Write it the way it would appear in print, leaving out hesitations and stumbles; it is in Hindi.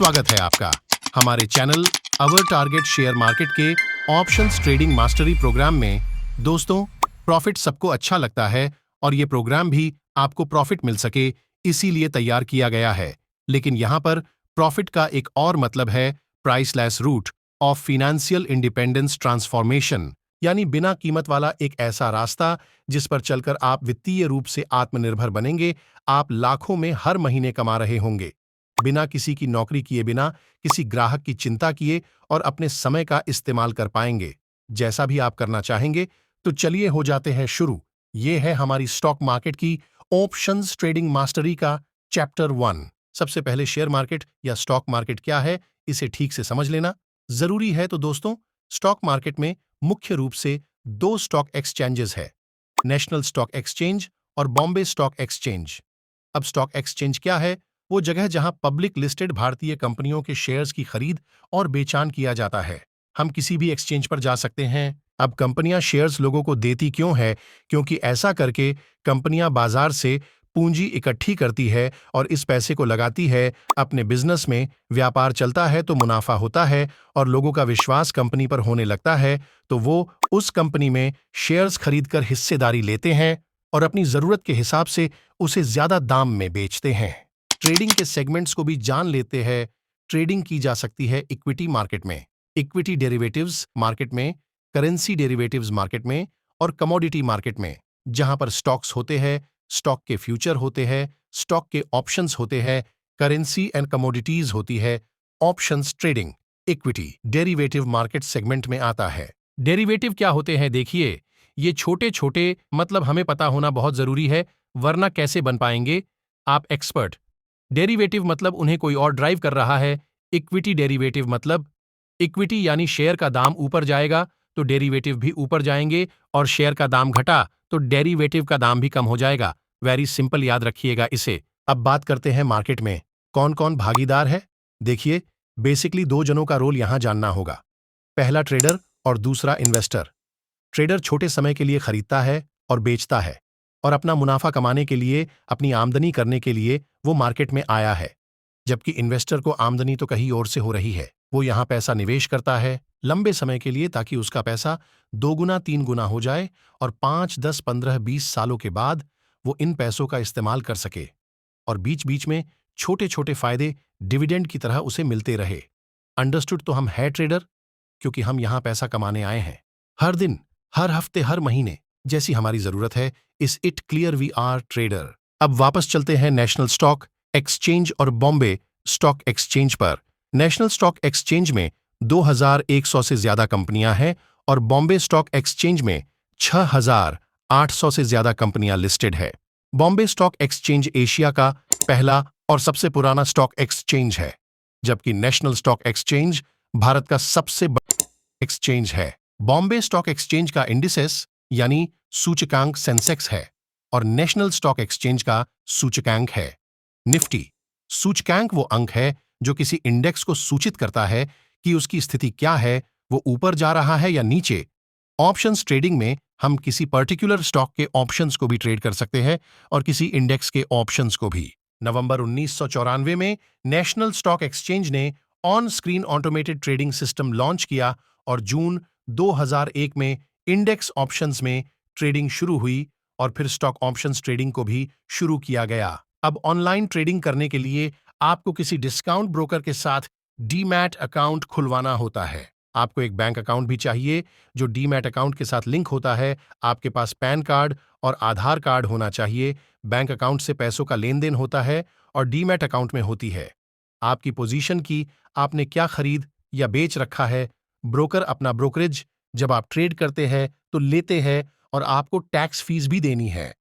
स्वागत है आपका हमारे चैनल अवर टारगेट शेयर मार्केट के ऑप्शंस ट्रेडिंग मास्टरी प्रोग्राम में। दोस्तों, प्रॉफिट सबको अच्छा लगता है और ये प्रोग्राम भी आपको प्रॉफिट मिल सके इसीलिए तैयार किया गया है। लेकिन यहाँ पर प्रॉफिट का एक और मतलब है priceless route of financial independence transformation, यानी बिना कीमत वाला एक ऐसा रास्ता जिस पर चलकर आप वित्तीय रूप से आत्मनिर्भर बनेंगे। आप लाखों में हर महीने कमा रहे होंगे, बिना किसी की नौकरी किए, बिना किसी ग्राहक की चिंता किए, और अपने समय का इस्तेमाल कर पाएंगे जैसा भी आप करना चाहेंगे। तो चलिए हो जाते हैं शुरू। ये है हमारी स्टॉक मार्केट की ऑप्शंस ट्रेडिंग मास्टरी का चैप्टर 1। सबसे पहले शेयर मार्केट या स्टॉक मार्केट क्या है, इसे ठीक से समझ लेना जरूरी है। तो दोस्तों, स्टॉक मार्केट में मुख्य रूप से दो स्टॉक एक्सचेंजेस है, नेशनल स्टॉक एक्सचेंज और बॉम्बे स्टॉक एक्सचेंज। अब स्टॉक एक्सचेंज क्या है? वो जगह जहां पब्लिक लिस्टेड भारतीय कंपनियों के शेयर्स की खरीद और बेचान किया जाता है। हम किसी भी एक्सचेंज पर जा सकते हैं। अब कंपनियां शेयर्स लोगों को देती क्यों है? क्योंकि ऐसा करके कंपनियां बाजार से पूंजी इकट्ठी करती है और इस पैसे को लगाती है अपने बिजनेस में। व्यापार चलता है तो मुनाफा होता है और लोगों का विश्वास कंपनी पर होने लगता है, तो वो उस कंपनी में शेयर्स खरीदकर हिस्सेदारी लेते हैं और अपनी जरूरत के हिसाब से उसे ज्यादा दाम में बेचते हैं। ट्रेडिंग के सेगमेंट्स को भी जान लेते हैं। ट्रेडिंग की जा सकती है इक्विटी मार्केट में, इक्विटी डेरिवेटिव्स मार्केट में, करेंसी डेरिवेटिव्स मार्केट में और कमोडिटी मार्केट में, जहां पर स्टॉक्स होते हैं, स्टॉक के फ्यूचर होते हैं, स्टॉक के ऑप्शंस होते हैं, करेंसी एंड कमोडिटीज होती है। Options trading equity derivative market segment में आता है। डेरिवेटिव क्या होते हैं? देखिए, ये छोटे छोटे मतलब हमें पता होना बहुत जरूरी है, वरना कैसे बन पाएंगे आप एक्सपर्ट। डेरिवेटिव मतलब उन्हें कोई और ड्राइव कर रहा है। इक्विटी डेरिवेटिव मतलब इक्विटी यानी शेयर का दाम ऊपर जाएगा तो डेरिवेटिव भी ऊपर जाएंगे, और शेयर का दाम घटा तो डेरिवेटिव का दाम भी कम हो जाएगा। वेरी सिंपल, याद रखिएगा इसे। अब बात करते हैं मार्केट में कौन कौन भागीदार है। देखिए, बेसिकली दो जनों का रोल यहां जानना होगा, पहला ट्रेडर और दूसरा इन्वेस्टर। ट्रेडर छोटे समय के लिए खरीदता है और बेचता है, और अपना मुनाफा कमाने के लिए, अपनी आमदनी करने के लिए वो मार्केट में आया है। जबकि इन्वेस्टर को आमदनी तो कहीं और से हो रही है। वो यहाँ पैसा निवेश करता है लंबे समय के लिए, ताकि उसका पैसा 2 गुना 3 गुना हो जाए और 5, 10, 15, 20 सालों के बाद वो इन पैसों का इस्तेमाल कर सके, और बीच बीच में छोटे छोटे फायदे डिविडेंड की तरह उसे मिलते रहे। अंडरस्टूड? तो हम है ट्रेडर, क्योंकि हम यहाँ पैसा कमाने आए हैं। हर दिन, हर हफ्ते, हर महीने, जैसी हमारी जरूरत है। Is it clear we are trader. अब वापस चलते हैं नेशनल स्टॉक एक्सचेंज और बॉम्बे स्टॉक एक्सचेंज पर। नेशनल स्टॉक एक्सचेंज में 2100 से ज्यादा कंपनियां हैं और बॉम्बे स्टॉक एक्सचेंज में 6800 से ज्यादा कंपनियां लिस्टेड है। बॉम्बे स्टॉक एक्सचेंज एशिया का पहला और सबसे पुराना स्टॉक एक्सचेंज है, जबकि नेशनल स्टॉक एक्सचेंज भारत का सबसे बड़ा एक्सचेंज है। बॉम्बे स्टॉक एक्सचेंज का इंडिसेस यानी सूचकांक सेंसेक्स है, और नेशनल स्टॉक एक्सचेंज का सूचकांक है निफ्टी। सूचकांक वो अंक है जो किसी इंडेक्स को सूचित करता है कि उसकी स्थिति क्या है, वो ऊपर जा रहा है या नीचे। ऑप्शंस ट्रेडिंग में हम किसी पर्टिकुलर स्टॉक के ऑप्शंस को भी ट्रेड कर सकते हैं और किसी इंडेक्स के ऑप्शंस को भी। नवंबर 1994 में नेशनल स्टॉक एक्सचेंज ने on screen automated trading system launch किया, और जून 2001 में इंडेक्स ऑप्शंस में ट्रेडिंग शुरू हुई, और फिर स्टॉक ऑप्शंस ट्रेडिंग को भी शुरू किया गया। अब ऑनलाइन ट्रेडिंग करने के लिए आपको किसी डिस्काउंट ब्रोकर के साथ डीमैट अकाउंट खुलवाना होता है। आपको एक बैंक अकाउंट भी चाहिए जो डीमैट अकाउंट के साथ लिंक होता है। आपके पास पैन कार्ड और आधार कार्ड होना चाहिए। बैंक अकाउंट से पैसों का लेन देन होता है और डीमैट अकाउंट में होती है आपकी पोजीशन की, आपने क्या खरीद या बेच रखा है। ब्रोकर अपना ब्रोकरेज जब आप ट्रेड करते हैं तो लेते हैं, और आपको टैक्स फीस भी देनी है।